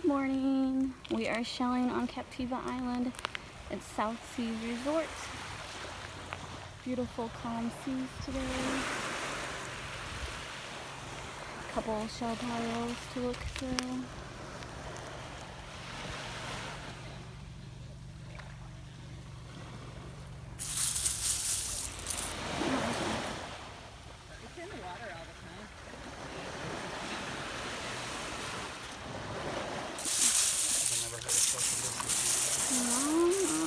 Good morning. We are shelling on Captiva Island at South Seas Resort. Beautiful calm seas today. A couple shell piles to look through. It's in the water all the time. I've never heard of social distancing. No,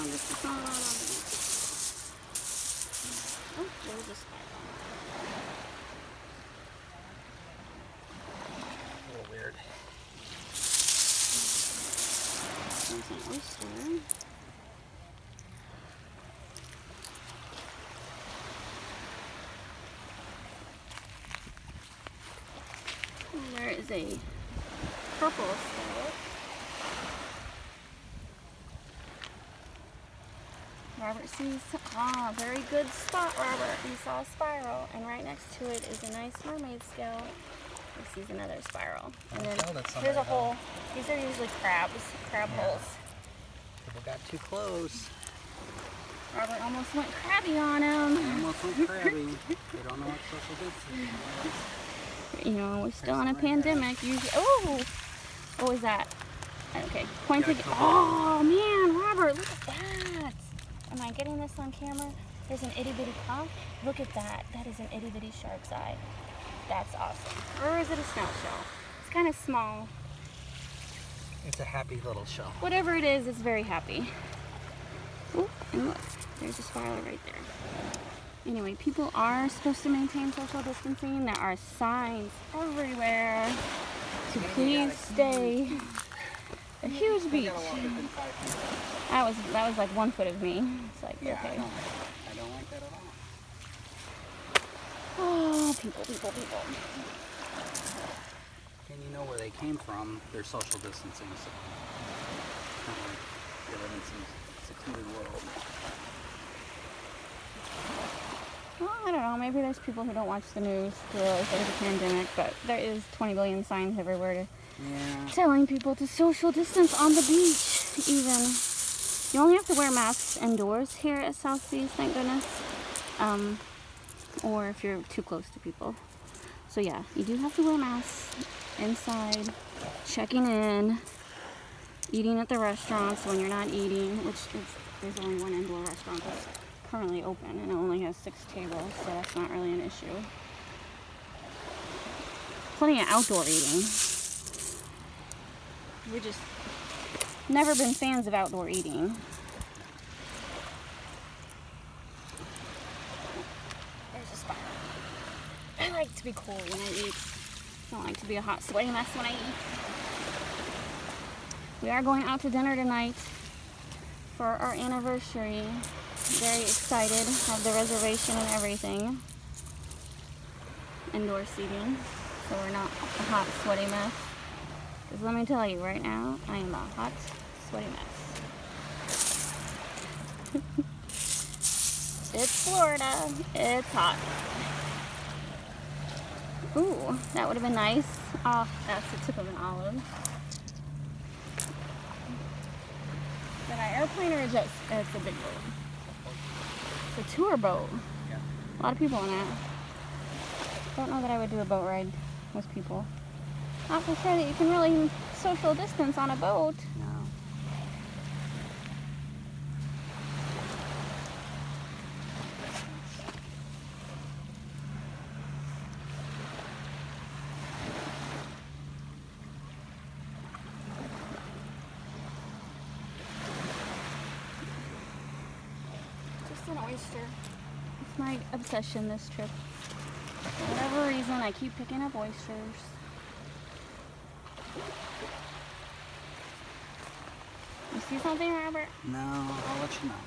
this is not allowed on the beach. Oh, there's a spiral. A little weird. There's an oyster. And there is a purple scallop. Robert sees, very good spot, Robert. He saw a spiral, and right next to it is a nice mermaid scale. He sees another spiral. And then here's a hole. These are usually crab holes. People got too close. Robert almost went crabby on him. They almost went crabby. They don't know what social distancing is. You know, we're still in a pandemic. Usually, oh, what was that? Okay, pointing. Oh man, Robert, look at that. Am I getting this on camera? There's an itty bitty conch. Look at that. That is an itty bitty shark's eye. That's awesome. Or is it a snout shell? It's kind of small. It's a happy little shell. Whatever it is, it's very happy. Oh, and look, there's a spiral right there. Anyway, people are supposed to maintain social distancing. There are signs everywhere to please stay. A huge beach. That was like 1 foot of me. It's like, Yeah, okay. I don't like that at all. Oh, people. And you know where they came from, their social distancing. So they live in some secluded world. Well, I don't know. Maybe there's people who don't watch the news to realize there's a pandemic, but there is 20 billion signs everywhere telling people to social distance on the beach, even. You only have to wear masks indoors here at South Seas, thank goodness. Or if you're too close to people. So yeah, you do have to wear masks inside, checking in, eating at the restaurants when you're not eating, there's only one indoor restaurant that's currently open and it only has 6 tables, so that's not really an issue. Plenty of outdoor eating. We've just never been fans of outdoor eating. There's a spiral. I like to be cool when I eat. I don't like to be a hot, sweaty mess when I eat. We are going out to dinner tonight for our anniversary. Very excited. Have the reservation and everything. Indoor seating, so we're not a hot, sweaty mess. Because let me tell you right now, I am a hot, sweaty mess. It's Florida. It's hot. Ooh, that would have been nice. Oh, that's the tip of an olive. Is that an airplane or a jet? It's a big boat. It's a tour boat. Yeah. A lot of people in it. Don't know that I would do a boat ride with people. Not for sure that you can really social distance on a boat. No. Just an oyster. It's my obsession this trip. For whatever reason, I keep picking up oysters. You see something, Robert? No, I'll let you know.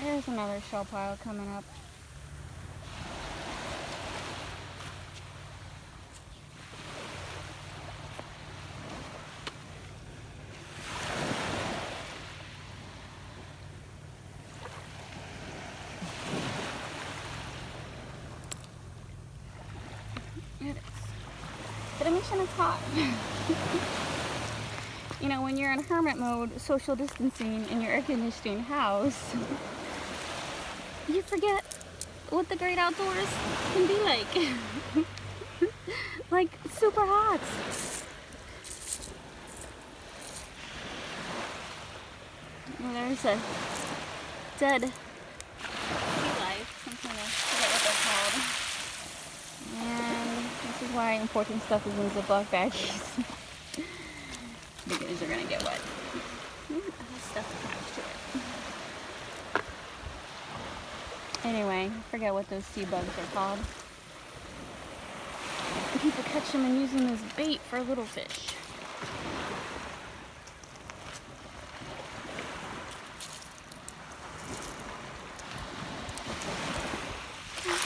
There's another shell pile coming up. It is. but it makes sure it's hot. You know, when you're in hermit mode, social distancing in your air conditioning house, you forget what the great outdoors can be like. Like, super hot. Well, there's a dead sea life, some kind of, I forget what they're called. And this is why important stuff is in Ziploc baggies. Because you're gonna get wet. It has stuff attached to it. Anyway, I forget what those sea bugs are called. People catch them and use them as bait for little fish. Oh,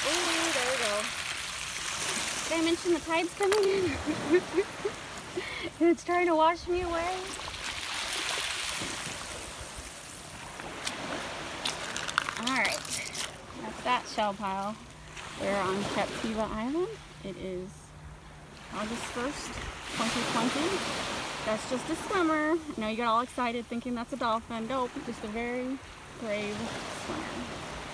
there we go. Did I mention the tide's coming in? It's trying to wash me away. Alright, that's that shell pile. We're on Captiva Island. It is August 1st, 2020. That's just a swimmer. I know you got all excited thinking that's a dolphin. Nope, just a very brave swimmer.